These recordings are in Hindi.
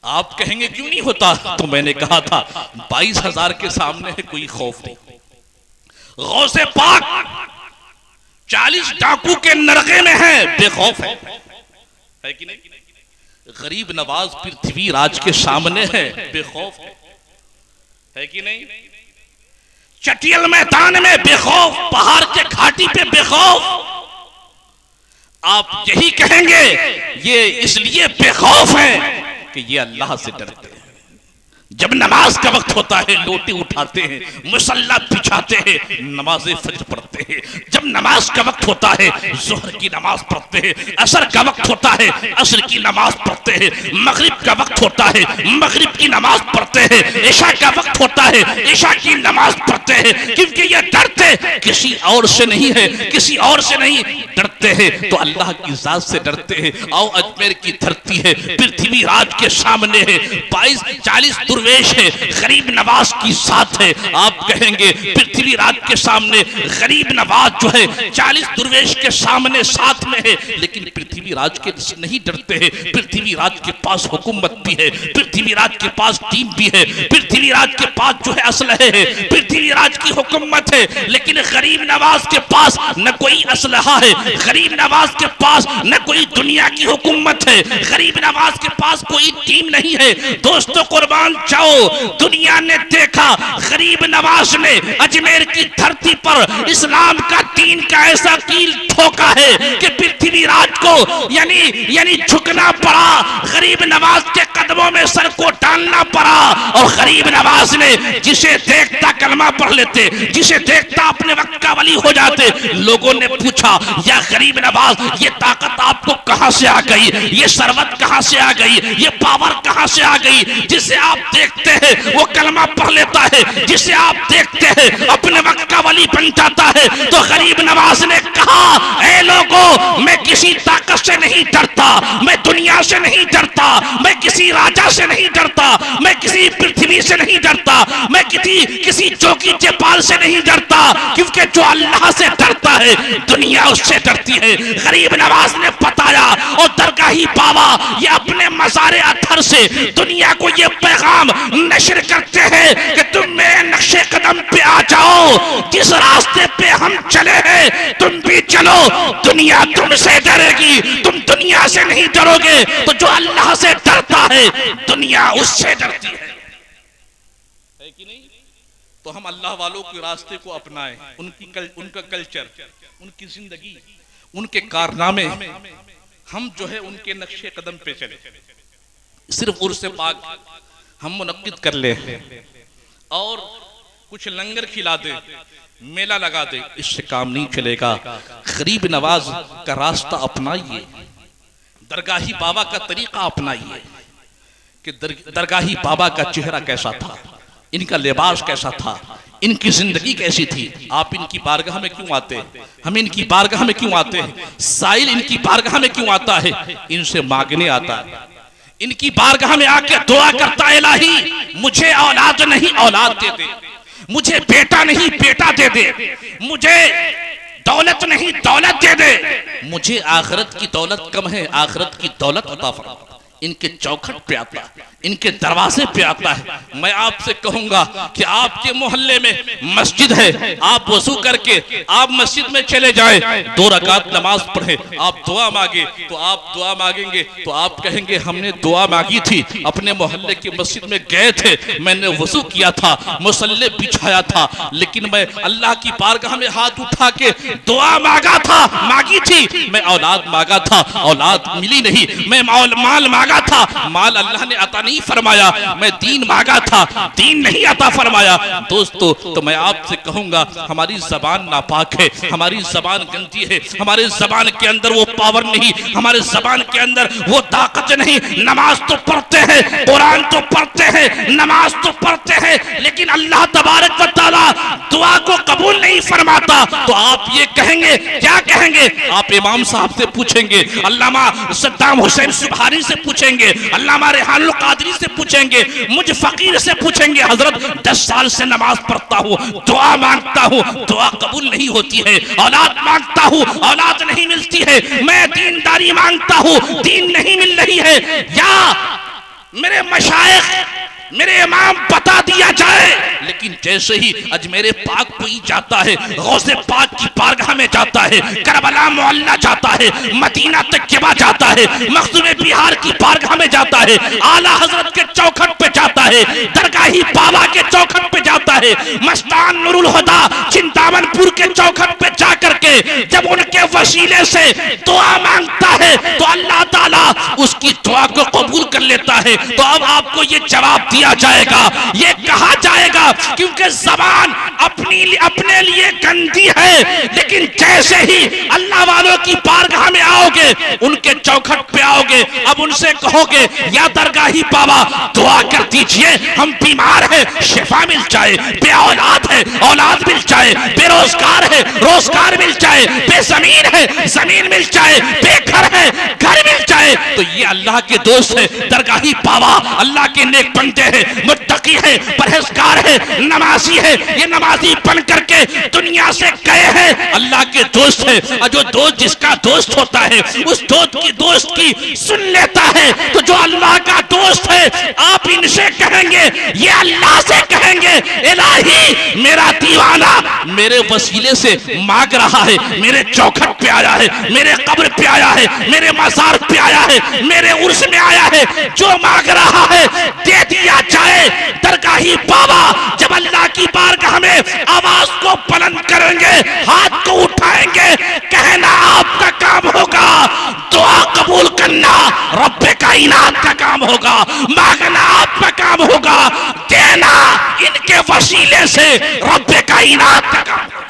आप कहेंगे क्यों नहीं होता? तो मैंने कहा था 22,000 के सामने है कोई खौफ नहीं। गौसे पाक 40 डाकू के नरके में है, बेखौफ है कि नहीं? गरीब नवाज पृथ्वी राज के सामने है, बेखौफ है कि नहीं? चटियल मैदान में बेखौफ, पहाड़ के घाटी पे बेखौफ। आप यही कहेंगे ये इसलिए बेखौफ है कि ये अल्लाह से डरते हैं। जब नमाज का वक्त होता है लोटे उठाते हैं, मुसल्ला बिछाते हैं, नमाज फजर पढ़ते हैं। जब नमाज का वक्त होता है जोहर की नमाज पढ़ते हैं, असर का वक्त होता है असर की नमाज पढ़ते हैं, मगरिब का वक्त होता है मगरिब की नमाज पढ़ते हैं, इशा का वक्त होता है इशा की नमाज पढ़ते हैं। क्योंकि ये डरते किसी और से नहीं है, किसी और से नहीं डरते हैं तो अल्लाह की जात से डरते हैं। आओ अजमेर की धरती है, पृथ्वी राज के सामने है, 22-40 दुर्वेश है, गरीब नवाज की साथ है। आप कहेंगे पृथ्वी राज के सामने गरीब नवाज जो है 40 दुर्वेश के सामने साथ में है, लेकिन पृथ्वी राज के नहीं डरते हैं। पृथ्वी राज के पास हुकूमत भी है, पृथ्वी राज के पास टीम भी है, पृथ्वी राज के पास जो है असलहे है, पृथ्वी राज की हुकूमत है, लेकिन गरीब नवाज के पास न कोई असलहा है, गरीब नवाज के पास न कोई दुनिया की हुकूमत है, गरीब नवाज के पास कोई टीम नहीं है। दोस्तों कुर्बान जाओ, दुनिया ने देखा गरीब नवाज ने अजमेर की धरती पर इस्लाम का दीन का ऐसा कील ठोका है कि पृथ्वी राज को यानी झुकना पड़ा, गरीब नवाज के कदमों में सर को डालना पड़ा। और गरीब नवाज ने जिसे देखता कलमा पढ़ लेते, जिसे देखता अपने वक्त का वली हो जाते। लोगों ने पूछा या गरीब नवाज ये ताकत आपको कहां से आ गई, ये सरवत कहां से आ गई, ये पावर कहां से आ गई? जिसे आप देखते हैं वो कलमा पढ़ लेता है, जिसे आप देखते हैं अपने वक्त का वली बन जाता है। तो गरीब नवाज ने कहा ऐ लोगों, मैं किसी ताकत से नहीं डरता, मैं दुनिया से नहीं डरता, मैं किसी राजा से नहीं डरता, मैं किसी पृथ्वी से नहीं डरता, मैं किसी चौकी चेपाल से नहीं डरता, क्योंकि जो अल्लाह से डरता है दुनिया उससे डरती है। गरीब नवाज ने बताया और दरगाही बाबा ये अपने मज़ारे अथर से दुनिया को ये पैगाम नशर करते हैं कि तुम मेरे नक्शे कदम पे आ जाओ, जिस रास्ते पे हम चले हैं तुम भी चलो। दुनिया तुमसे डरेगी, तुम दुनिया से नहीं डरोगे। तो जो अल्लाह से डरता है दुनिया उससे डरती है कि नहीं? तो हम अल्लाह वालों के रास्ते को अपनाएं, उनका कल्चर, उनकी जिंदगी, उनके कारनामे, हम जो है उनके नक्शे कदम पे चले। सिर्फ उर्स पाक हम मुनक्किद कर ले और कुछ लंगर खिला दे, मेला लगा दे, इससे काम नहीं चलेगा। गरीब नवाज का रास्ता अपनाइए, दरगाही बाबा का तरीका अपनाइए कि दरगाही बाबा का चेहरा कैसा था, इनका लिबास कैसा था, इनकी जिंदगी कैसी थी। आप इनकी बारगाह में क्यों आते हैं? हम इनकी बारगाह में क्यों आते हैं? साइल इनकी बारगाह में क्यों आता है? इनसे मांगने आता है, इनकी बारगाह में आके दुआ करता है इलाही मुझे औलाद नहीं औलाद दे दे, मुझे बेटा नहीं बेटा दे दे, मुझे दौलत नहीं दौलत दे दे, मुझे आखिरत की दौलत कम है आखिरत की दौलत अता फरमा। इनके चौखट पे आता है, इनके दरवाजे पे आता है। मैं आपसे कहूंगा कि आपके मोहल्ले में मस्जिद है, आप वजू करके आप मस्जिद में चले जाएं, 2 रकात नमाज पढ़े, आप दुआ मांगे तो आप दुआ मांगेंगे तो आप कहेंगे हमने दुआ मांगी थी, अपने मोहल्ले की मस्जिद में गए थे, मैंने वजू किया था, मुसल्ले बिछाया था, लेकिन मैं अल्लाह की बारगाह में हाथ उठा के दुआ मांगी थी, मैं औलाद मांगा था, औलाद मिली नहीं, मैं माल मांगा था, माल अल्लाह ने अता नहीं फरमाया, मैं दीन मांगा था, दीन नहीं अता फरमाया। दोस्तों तो मैं आपसे कहूंगा हमारी जबान नापाक है, हमारी जबान गंदी है, हमारे जबान के अंदर वो पावर नहीं, हमारे जबान के अंदर वो ताकत नहीं। नमाज तो पढ़ते हैं, कुरान तो पढ़ते हैं, नमाज तो पढ़ते हैं, लेकिन अल्लाह तबारक व तआला दुआ को कबूल नहीं फरमाता। तो आप ये कहेंगे, क्या कहेंगे? आप इमाम साहब से पूछेंगे, अल्लामा सद्दाम हुसैन सुबहानी से पूछेंगे, अल्लामा रेहानुल कादरी से पूछेंगे, मुझ फकीर से पूछेंगे, हजरत 10 साल से नमाज पढ़ता हूँ, दुआ मांगता हूँ, दुआ कबूल नहीं होती है, औलाद मांगता हूँ, औलाद नहीं मिलती है, मैं दीनदारी मांगता हूँ, दीन नहीं मिल रही है। या मेरे मशाइख, मेरे इमाम बता दिया जाए, लेकिन जैसे ही अजमेर पाक कोई जाता है, गौसे पाक की बारगाह में जाता है, करबला मोहल्ला जाता है, मदीना तैयबा जाता है, मखदूम बिहार की बारगाह में जाता है, आला हजरत के चौखट पे जाता है, दरगाही बाबा के चौखट पे जाता है, मस्तान नूरुल हुदा चिंतामनपुर के चौखट पे जा करके जब उनके वसीले से दुआ मांगता है तो अल्लाह ताला उसकी दुआ को कबूल कर लेता है। तो अब आपको ये जवाब दिया जाएगा, ये कहा जाएगा, क्योंकि जबान अपने लिए गंदी है, लेकिन जैसे ही अल्लाह वालों की बारगाह में आओगे, उनके चौखट पे आओगे, अब उनसे कहोगे या दरगाही बाबा दुआ कर दीजिए, हम बीमार है शिफा मिल जाए, बे औलाद है औलाद मिल जाए, बेरोजगार है रोजगार मिल जाए, बेजमीन है जमीन मिल जाए, बेघर है घर मिल जाए। तो ये अल्लाह के दोस्त है दरगाही बाबा, अल्लाह के नेक बंदे हैं, मुत्तकी है, परहेजगार है, नमाजी है। ये नमाजी बन करके दुनिया से गए हैं, अल्लाह के दोस्त है। और जो दोस्त जिसका दोस्त होता है उस दोस्त की सुन लेता है। तो जो अल्लाह का दोस्त है आप इनसे कहेंगे, ये अल्लाह से कहेंगे, इलाही मेरा दीवाना मेरे वसीले से मांग रहा है, मेरे चौखट पे आया है, मेरे कब्र पे आया है, मेरे मजार पे आया है, मेरे उर्स में आया है, जो मांग रहा है दे दिया जाए। दरगाही बाबा जब अल्लाह की बारगाह में आवाज को बुलंद करेंगे, हाथ को उठाएंगे, कहना आपका काम होगा, दुआ कबूल करना रब्बे कायनात का काम होगा, मांगना आपका काम होगा, देना इनके वसीले से रब्बे कायनात का काम होगा।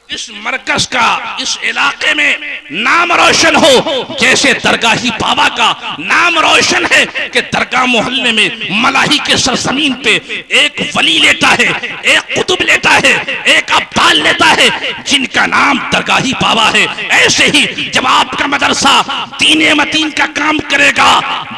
इस मरकज का इस इलाके में नाम रोशन हो, जैसे दरगाही बाबा का नाम रोशन है कि दरगाह मोहल्ले में मलाही के सरजमीन पे एक वली लेता है, एक कुतुब लेता है, एक अब्दाल लेता है, जिनका नाम दरगाही बाबा है। ऐसे ही जब आपका मदरसा दीन मतीन का काम करेगा,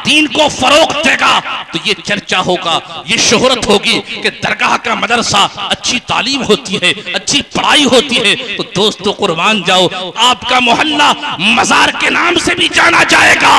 दीन को फरोग देगा, तो ये चर्चा होगा, ये शोहरत होगी कि दरगाह का मदरसा अच्छी तालीम होती है, अच्छी पढ़ाई होती है। तो दोस्तों कुर्बान जाओ, आपका मोहल्ला मजार के नाम से भी जाना जाएगा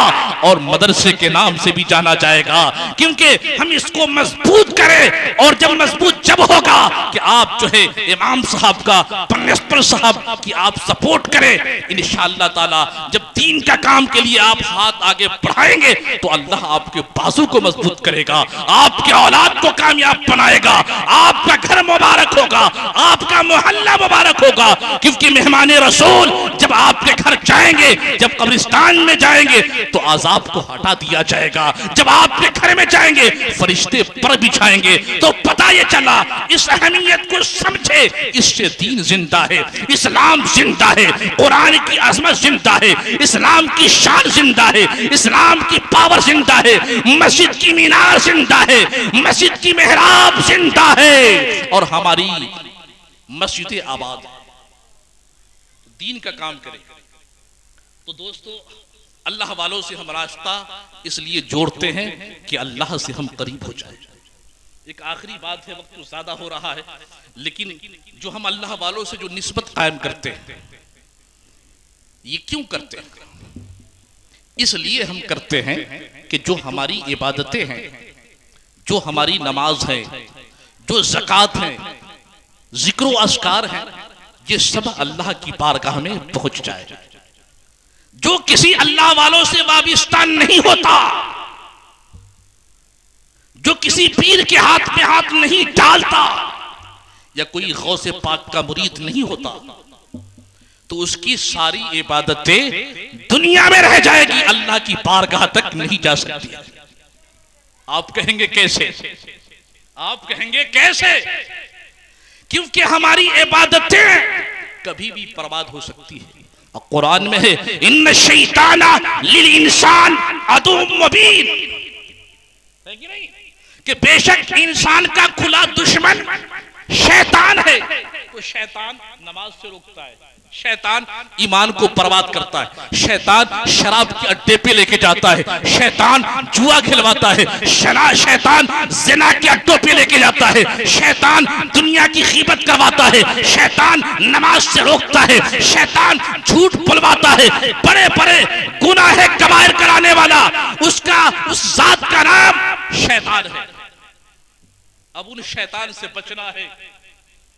और मदरसे के नाम से भी जाना जाएगा, क्योंकि हम इसको मजबूत करें। और जब मजबूत जब होगा कि आप जो है इमाम साहब का, प्रिंसिपल साहब की आप सपोर्ट करें, इंशाअल्लाह ताला जब दीन का काम के लिए आप हाथ आगे बढ़ाएंगे तो अल्लाह आपके बाजू को मजबूत करेगा, आपके औलाद को कामयाब बनाएगा, आपका घर मुबारक होगा, आपका मोहल्ला मुबारक होगा। क्योंकि मेहमान रसूल जब आपके घर जाएंगे, जब कब्रिस्तान में जाएंगे तो आजाब को हटा दिया जाएगा, जब आपके घर में जाएंगे फरिश्ते पर बिछाएंगे। तो पता ये चला, इस अहमियत को समझे, इससे दीन जिंदा है, इस्लाम जिंदा है, कुरान की अजमत जिंदा है, इस्लाम की शान जिंदा है, इस्लाम की पावर जिंदा है, मस्जिद की मीनार जिंदा है, मस्जिद की मेहराब जिंदा है और हमारी मस्जिद आबाद है। दीन का काम करें। तो दोस्तों अल्लाह वालों से हम रास्ता इसलिए जोड़ते हैं कि अल्लाह से हम करीब हो जाए। एक आखिरी बात है, वक्त तो ज्यादा हो रहा है, लेकिन जो हम अल्लाह वालों से जो निस्बत कायम करते हैं, ये क्यों करते हैं? इसलिए हम करते हैं कि जो हमारी इबादतें हैं, जो हमारी नमाज है, जो ज़कात है, जिक्र अस्कार है, ये सब अल्लाह की बारगाह में पहुंच जाए। जो किसी अल्लाह वालों से वाबिस्ता नहीं होता, जो किसी पीर के हाथ में हाथ नहीं डालता या कोई गौसे पाक का मुरीद नहीं होता, तो उसकी सारी इबादतें दुनिया में रह जाएगी, अल्लाह की बारगाह तक नहीं जा सकती। आप कहेंगे कैसे? आप कहेंगे कैसे? क्योंकि हमारी इबादतें कभी भी बर्बाद हो सकती है। और कुरान में है, इन्न शैताना लिल इंसान अदुव्वुम मुबीन, है कि नहीं? कि बेशक इंसान का खुला दुश्मन शैतान है। तो शैतान नमाज से रोकता है, शैतान ईमान को बर्बाद करता है, शैतान शराब के अड्डे पे लेके जाता है, शैतान जुआ खिलवाता है, शैतान जिना के अड्डों पे लेके जाता है, शैतान दुनिया की खीबत करवाता है, शैतान नमाज से रोकता है, शैतान झूठ बुलवाता है, बड़े बड़े गुनाह कबायर कराने वाला उसका उस जात का नाम शैतान है। अब उन शैतान से बचना है